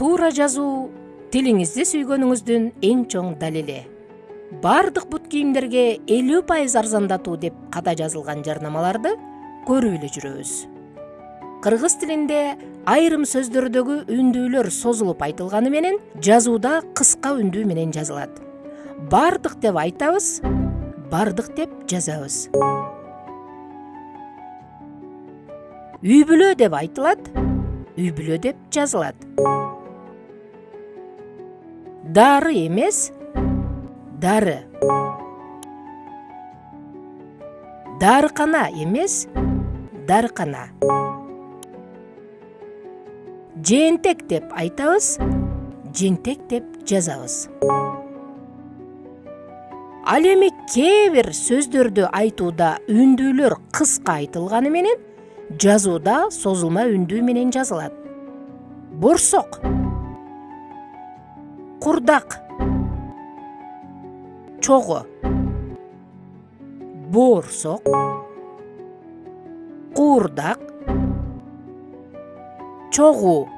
Туура жазуу тилиңизди сүйгөнүңүздүн эң чоң далили. Бардык бут кийимдерге 50% арзандатуу деп ката жазылган жарнамаларды көрүп эле жүрөбүз. Кыргыз тилинде айрым сөздөрдөгү үндүүлөр созулуп айтылганы менен жазууда кыска үндүү менен жазылат. Бардык деп айтабыз, бардык деп жазабыз. Үй бүлө деп айтылат, үй бүлө деп жазылат. Дары эмес, дары. Дарыкана эмес, дарыкана. Жээнтек деп айтабыз, жээнтек деп жазабыз. Ал эми кээ бир сөздөрдү айтууда үндүүлөр кыска айтылганы менен жазууда созулма үндүү менен жазылат. Борсок, курдак, чогуу. Борсок, куурдак, чогуу.